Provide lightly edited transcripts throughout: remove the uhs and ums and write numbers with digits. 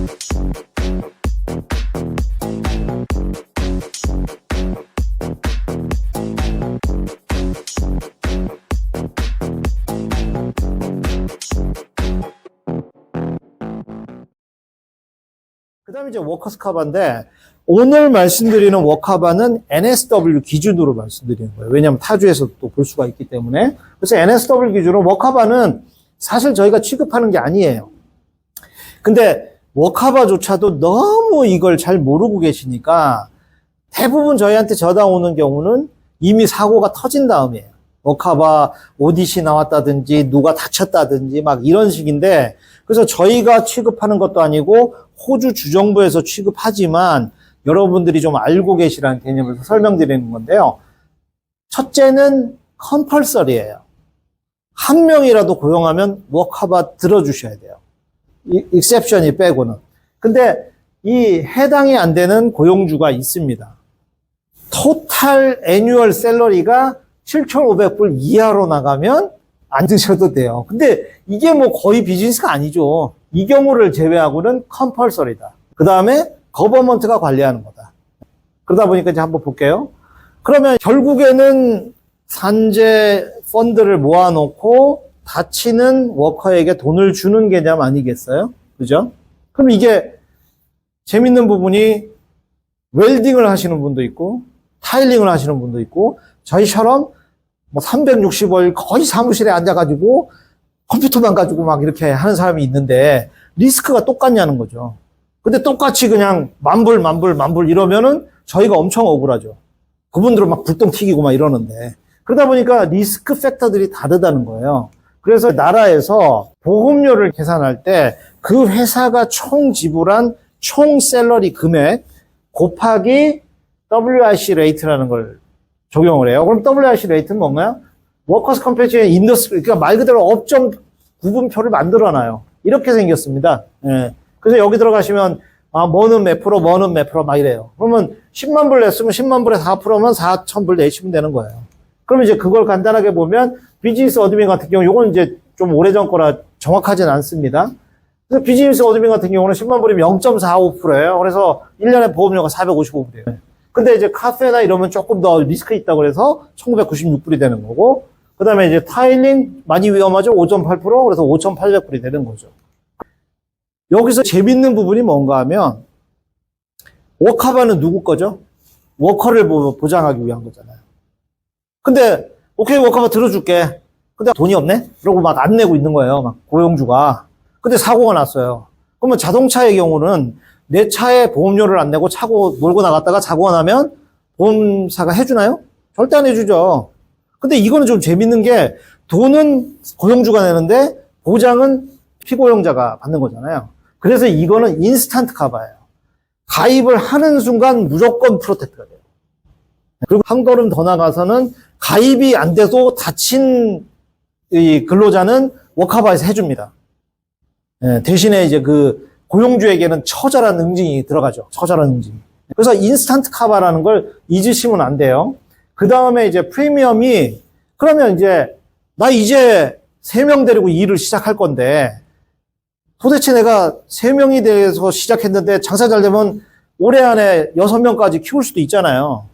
그 다음에 이제 워커스 카바인데, 오늘 말씀드리는 워카바는 NSW 기준으로 말씀드리는 거예요. 왜냐하면 타주에서 또 볼 수가 있기 때문에. 그래서 NSW 기준으로 워카바는 사실 저희가 취급하는 게 아니에요. 근데 워카바조차도 너무 이걸 잘 모르고 계시니까 대부분 저희한테 전화 오는 경우는 이미 사고가 터진 다음이에요. 워카바 오디시 나왔다든지 누가 다쳤다든지 막 이런 식인데, 그래서 저희가 취급하는 것도 아니고 호주 주정부에서 취급하지만 여러분들이 좀 알고 계시라는 개념을 설명드리는 건데요. 첫째는 컴펄서리예요. 한 명이라도 고용하면 워카바 들어주셔야 돼요. 익셉션이 빼고는. 근데 이 해당이 안 되는 고용주가 있습니다. 토탈 애뉴얼 샐러리가 7,500불 이하로 나가면 안 드셔도 돼요. 근데 이게 뭐 거의 비즈니스가 아니죠. 이 경우를 제외하고는 컴펄서리다. 그 다음에 거버먼트가 관리하는 거다. 그러다 보니까 이제 한번 볼게요. 그러면 결국에는 산재 펀드를 모아놓고 다치는 워커에게 돈을 주는 개념 아니겠어요? 그죠? 그럼 이게 재밌는 부분이 웰딩을 하시는 분도 있고 타일링을 하시는 분도 있고 저희처럼 뭐 360일 거의 사무실에 앉아가지고 컴퓨터만 가지고 막 이렇게 하는 사람이 있는데 리스크가 똑같냐는 거죠. 근데 똑같이 그냥 만불 이러면은 저희가 엄청 억울하죠. 그분들은 막 불똥 튀기고 막 이러는데. 그러다 보니까 리스크 팩터들이 다르다는 거예요. 그래서 나라에서 보험료를 계산할 때 그 회사가 총 지불한 총 샐러리 금액 곱하기 WRC 레이트라는 걸 적용을 해요. 그럼 WRC 레이트는 뭔가요? 워커스 컴펜세이션 인더스트리, 그러니까 말 그대로 업종 구분표를 만들어놔요. 이렇게 생겼습니다. 예. 그래서 여기 들어가시면 뭐는 몇 프로 막 이래요. 그러면 10만 불 냈으면 10만 불에 4%면 4천 불 내시면 되는 거예요. 그러면 이제 그걸 간단하게 보면 비즈니스 어드민 같은 경우 요건 이제 좀 오래전 거라 정확하진 않습니다. 그래서 비즈니스 어드민 같은 경우는 10만 불이면 0.45%예요. 그래서 1년에 보험료가 455불이에요. 근데 이제 카페나 이러면 조금 더 리스크 있다고 그래서 1996불이 되는 거고, 그 다음에 이제 타일링 많이 위험하죠. 5.8%, 그래서 5,800불이 되는 거죠. 여기서 재밌는 부분이 뭔가 하면, 워카바는 누구 거죠? 워커를 보장하기 위한 거잖아요. 근데, 오케이, 워카바 들어줄게. 근데 돈이 없네? 그러고 막 안 내고 있는 거예요. 막 고용주가. 근데 사고가 났어요. 그러면 자동차의 경우는 내 차에 보험료를 안 내고 차고 몰고 나갔다가 사고가 나면 보험사가 해주나요? 절대 안 해주죠. 근데 이거는 좀 재밌는 게 돈은 고용주가 내는데 보장은 피고용자가 받는 거잖아요. 그래서 이거는 인스턴트 카바예요. 가입을 하는 순간 무조건 프로텍트가 돼요. 그리고 한 걸음 더 나가서는 가입이 안 돼도 다친 이 근로자는 워카바에서 해줍니다. 대신에 이제 그 고용주에게는 처절한 응징이 들어가죠. 처절한 응징. 그래서 인스턴트 카바라는 걸 잊으시면 안 돼요. 그 다음에 이제 프리미엄이, 그러면 이제 나 이제 3명 데리고 일을 시작할 건데 도대체 내가 3명이 돼서 시작했는데 장사 잘 되면 올해 안에 6명까지 키울 수도 있잖아요.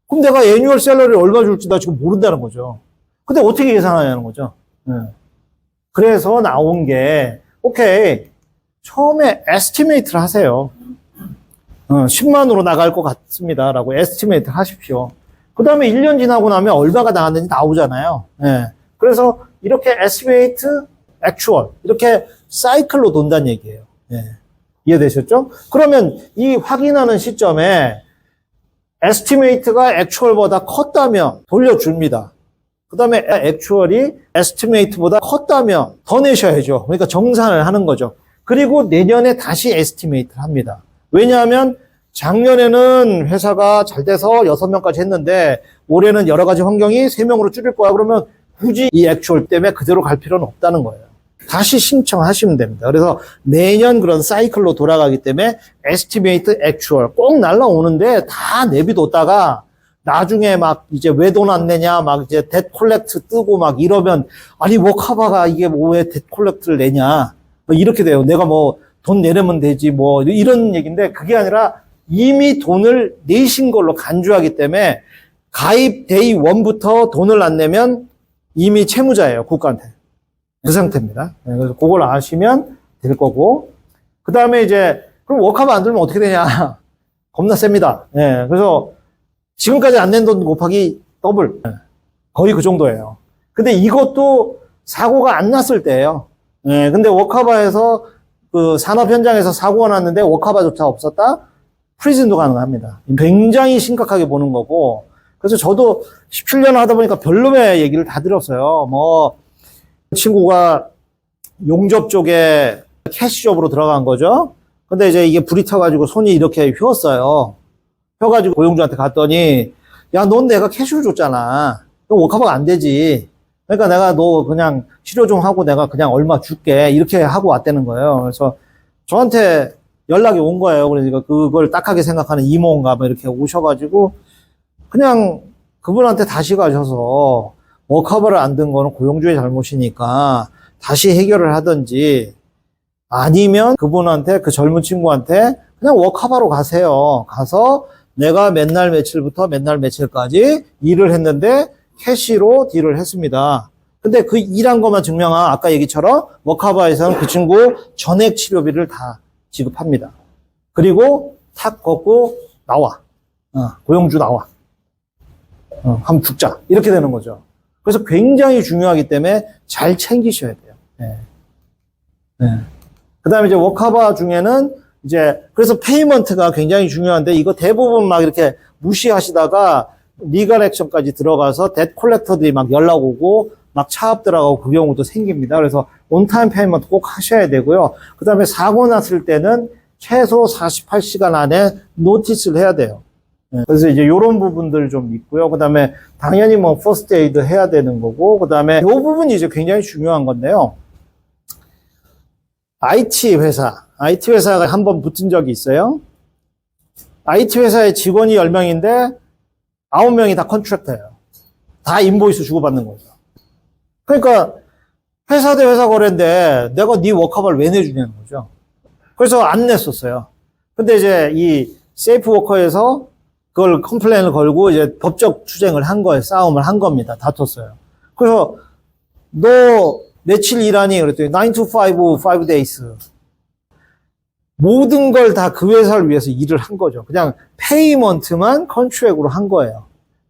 그럼 내가 애뉴얼 샐러리 얼마 줄지 나 지금 모른다는 거죠. 근데 어떻게 계산하냐는 거죠. 그래서 나온 게 오케이, 처음에 에스티메이트를 하세요. 10만으로 나갈 것 같습니다 라고 에스티메이트를 하십시오. 그 다음에 1년 지나고 나면 얼마가 나갔는지 나오잖아요. 그래서 이렇게 에스티메이트, 액추얼 이렇게 사이클로 돈다는 얘기예요. 이해되셨죠? 그러면 이 확인하는 시점에 에스티메이트가 액추얼보다 컸다면 돌려줍니다. 그 다음에 액추얼이 에스티메이트보다 컸다면 더 내셔야죠. 그러니까 정산을 하는 거죠. 그리고 내년에 다시 에스티메이트를 합니다. 왜냐하면 작년에는 회사가 잘 돼서 6명까지 했는데 올해는 여러 가지 환경이 3명으로 줄일 거야. 그러면 굳이 이 액추얼 때문에 그대로 갈 필요는 없다는 거예요. 다시 신청하시면 됩니다. 그래서 매년 그런 사이클로 돌아가기 때문에 에스티메이트, 액추얼 꼭 날라오는데 다 내비뒀다가 나중에 막 이제 왜 돈 안 내냐 막 이제 뎃 콜렉트 뜨고 막 이러면 아니 워카바가 이게 뭐 왜 뎃 콜렉트를 내냐 뭐 이렇게 돼요. 내가 뭐 돈 내려면 되지, 뭐, 이런 얘기인데, 그게 아니라 이미 돈을 내신 걸로 간주하기 때문에, 가입 데이 1부터 돈을 안 내면 이미 채무자예요, 국가한테. 그 상태입니다. 그래서 그걸 아시면 될 거고. 그 다음에 이제, 그럼 워크하바 안 들면 어떻게 되냐? 겁나 셉니다. 예, 그래서 지금까지 안 낸 돈 곱하기 더블. 거의 그 정도예요. 근데 이것도 사고가 안 났을 때예요. 예, 근데 워크하바에서 그 산업 현장에서 사고가 났는데 워크하바조차 없었다? 프리즌도 가능합니다. 굉장히 심각하게 보는 거고. 그래서 저도 17년 하다 보니까 별놈의 얘기를 다 들었어요. 뭐, 친구가 용접 쪽에 캐시숍으로 들어간 거죠. 근데 이제 이게 불이 타가지고 손이 이렇게 휘었어요. 휘어가지고 고용주한테 갔더니, 야, 넌 내가 캐시를 줬잖아. 그럼 워크하바가 안 되지. 그러니까 내가 너 그냥 치료 좀 하고 내가 그냥 얼마 줄게. 이렇게 하고 왔다는 거예요. 그래서 저한테 연락이 온 거예요. 그러니까 그걸 딱하게 생각하는 이모인가 뭐 이렇게 오셔가지고 그냥 그분한테 다시 가셔서 워크하바를 안 든 거는 고용주의 잘못이니까 다시 해결을 하든지 아니면 그분한테, 그 젊은 친구한테 그냥 워크하바로 가세요. 가서 내가 맨날 며칠부터 맨날 며칠까지 일을 했는데 캐시로 딜을 했습니다. 근데 그 일한 것만 증명한 아까 얘기처럼 워크하바에서는 그 친구 전액 치료비를 다 지급합니다. 그리고 탁 걷고 나와. 고용주 나와. 한번 죽자. 이렇게 되는 거죠. 그래서 굉장히 중요하기 때문에 잘 챙기셔야 돼요. 네. 네. 그 다음에 이제 워크하바 중에는 이제, 그래서 페이먼트가 굉장히 중요한데, 이거 대부분 막 이렇게 무시하시다가, 리걸 액션까지 들어가서, 뎃 콜렉터들이 막 연락 오고, 막 차압 들어가고 그 경우도 생깁니다. 그래서, 온타임 페이먼트 꼭 하셔야 되고요. 그 다음에 사고 났을 때는 최소 48시간 안에 노티스를 해야 돼요. 네. 그래서 이제 요런 부분들 좀 있고요. 그 다음에, 당연히 뭐, 퍼스트 에이드 해야 되는 거고, 그 다음에, 요 부분이 이제 굉장히 중요한 건데요. IT 회사가 한번 붙은 적이 있어요. IT 회사의 직원이 10명인데 9명이 다 컨트랙터예요. 다 인보이스 주고받는 거죠. 그러니까 회사 대 회사 거래인데 내가 네 워크하바를 왜 내주냐는 거죠. 그래서 안 냈었어요. 근데 이제 이 세이프 워커에서 그걸 컴플레인을 걸고 이제 법적 투쟁을 한 거예요. 싸움을 한 겁니다. 다퉜어요. 그래서 너 며칠 일하니? 그랬더니 9 to 5, 5 days. 모든 걸 다 그 회사를 위해서 일을 한 거죠. 그냥 페이먼트만 컨트랙으로 한 거예요.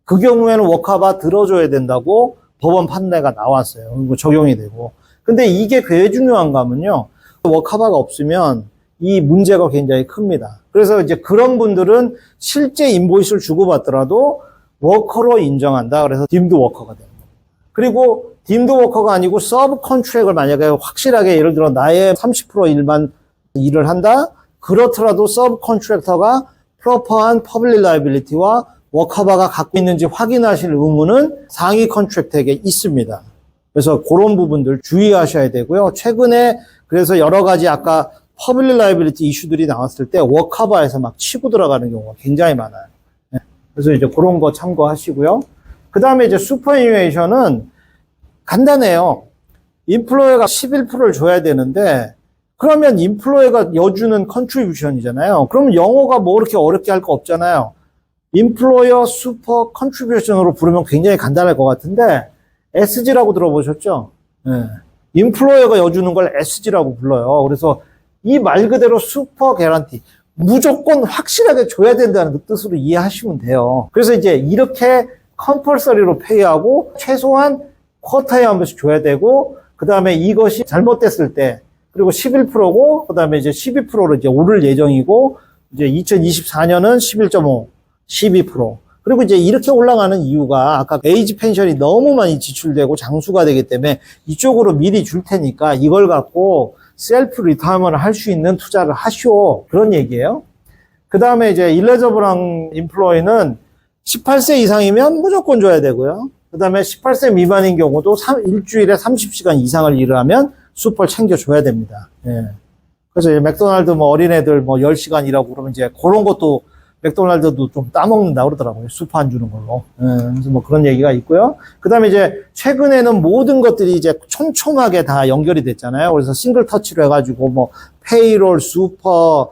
그 경우에는 워크하바 들어줘야 된다고 법원 판례가 나왔어요. 그리고 적용이 되고. 근데 이게 왜 중요한가 하면요. 워크하바가 없으면 이 문제가 굉장히 큽니다. 그래서 이제 그런 분들은 실제 인보이스를 주고받더라도 워커로 인정한다. 그래서 딤드 워커가 됩니다. 그리고 딤드 워커가 아니고 서브 컨트랙을 만약에 확실하게 예를 들어 나의 30% 일만 일을 한다? 그렇더라도 서브 컨트랙터가 프로퍼한 퍼블릭 라이빌리티와 워크하바가 갖고 있는지 확인하실 의무는 상위 컨트랙터에게 있습니다. 그래서 그런 부분들 주의하셔야 되고요. 최근에 그래서 여러 가지 아까 퍼블릭 라이빌리티 이슈들이 나왔을 때 워크하바에서 막 치고 들어가는 경우가 굉장히 많아요. 그래서 이제 그런 거 참고하시고요. 그 다음에 이제 슈퍼애니메이션은 간단해요. 인플로어가 11%를 줘야 되는데 그러면 인플로어가 여주는 컨트리뷰션이잖아요. 그러면 영어가 뭐 그렇게 어렵게 할 거 없잖아요. 인플로어 슈퍼 컨트리뷰션으로 부르면 굉장히 간단할 것 같은데 SG라고 들어보셨죠? 네. 인플로어가 여주는 걸 SG라고 불러요. 그래서 이 말 그대로 슈퍼 개런티 무조건 확실하게 줘야 된다는 뜻으로 이해하시면 돼요. 그래서 이제 이렇게 컴펄서리로 페이하고 최소한 쿼터에 한 번씩 줘야 되고 그 다음에 이것이 잘못됐을 때 그리고 11%고 그 다음에 이제 12%로 이제 오를 예정이고 이제 2024년은 11.5, 12%. 그리고 이제 이렇게 올라가는 이유가 아까 에이지 펜션이 너무 많이 지출되고 장수가 되기 때문에 이쪽으로 미리 줄 테니까 이걸 갖고 셀프 리타이먼을 할 수 있는 투자를 하시오. 그런 얘기예요. 그 다음에 이제 일레저블한 인플로이는 18세 이상이면 무조건 줘야 되고요. 그 다음에 18세 미만인 경우도 일주일에 30시간 이상을 일을 하면 슈퍼를 챙겨줘야 됩니다. 예. 그래서 이제 맥도날드 뭐 어린애들 뭐 10시간 일하고 그러면 이제 그런 것도 맥도날드도 좀 따먹는다 그러더라고요. 수프 안 주는 걸로. 그래서 뭐 그런 얘기가 있고요. 그 다음에 이제 최근에는 모든 것들이 이제 촘촘하게 다 연결이 됐잖아요. 그래서 싱글 터치로 해가지고 뭐 페이롤, 수퍼,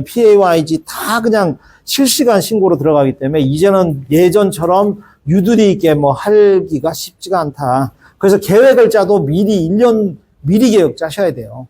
PAYG 다 그냥 실시간 신고로 들어가기 때문에 이제는 예전처럼 유두리 있게 뭐 하기가 쉽지가 않다. 그래서 계획을 짜도 미리 1년 미리 계획 짜셔야 돼요.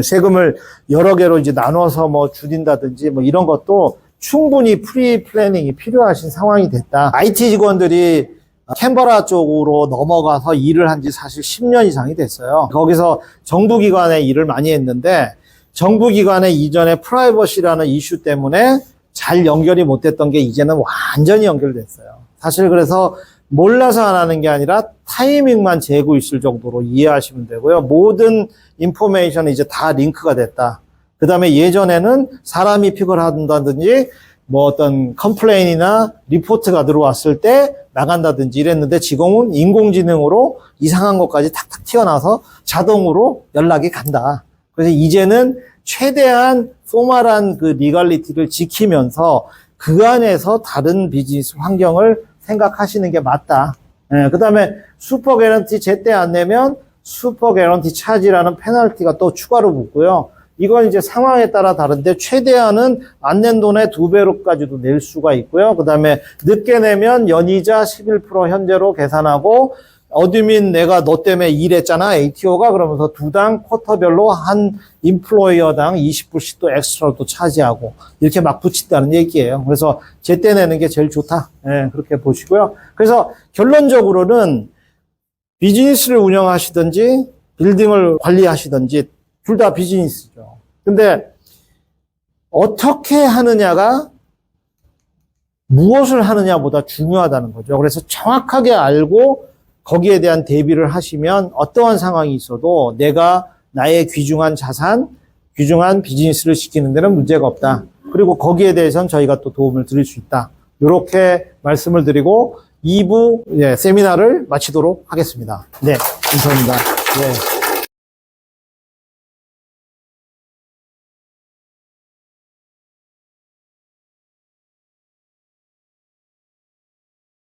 세금을 여러 개로 이제 나눠서 뭐 줄인다든지 뭐 이런 것도 충분히 프리 플래닝이 필요하신 상황이 됐다. IT 직원들이 캔버라 쪽으로 넘어가서 일을 한 지 사실 10년 이상이 됐어요. 거기서 정부기관에 일을 많이 했는데 정부기관에 이전에 프라이버시라는 이슈 때문에 잘 연결이 못 됐던 게 이제는 완전히 연결됐어요. 사실 그래서 몰라서 안 하는 게 아니라 타이밍만 재고 있을 정도로 이해하시면 되고요. 모든 인포메이션이 이제 다 링크가 됐다. 그 다음에 예전에는 사람이 픽을 한다든지 뭐 어떤 컴플레인이나 리포트가 들어왔을 때 나간다든지 이랬는데 지금은 인공지능으로 이상한 것까지 탁탁 튀어나와서 자동으로 연락이 간다. 그래서 이제는 최대한 포멀한 그 리갈리티를 지키면서 그 안에서 다른 비즈니스 환경을 생각하시는 게 맞다. 그 다음에 슈퍼 개런티 제때 안 내면 슈퍼 개런티 차지라는 페널티가 또 추가로 붙고요. 이건 이제 상황에 따라 다른데 최대한은 안 낸 돈의 2배로까지도 낼 수가 있고요. 그 다음에 늦게 내면 연이자 11% 현재로 계산하고 어드민 내가 너 때문에 일했잖아 ATO가 그러면서 두당 쿼터별로 한 인플로이어당 20불씩 또 엑스트라로 또 차지하고 이렇게 막 붙인다는 얘기예요. 그래서 제때 내는 게 제일 좋다. 그렇게 보시고요. 그래서 결론적으로는 비즈니스를 운영하시든지 빌딩을 관리하시든지 둘 다 비즈니스죠. 근데 어떻게 하느냐가 무엇을 하느냐보다 중요하다는 거죠. 그래서 정확하게 알고 거기에 대한 대비를 하시면 어떠한 상황이 있어도 내가 나의 귀중한 자산, 귀중한 비즈니스를 지키는 데는 문제가 없다. 그리고 거기에 대해서는 저희가 또 도움을 드릴 수 있다. 이렇게 말씀을 드리고 2부 세미나를 마치도록 하겠습니다. 네, 감사합니다. 네.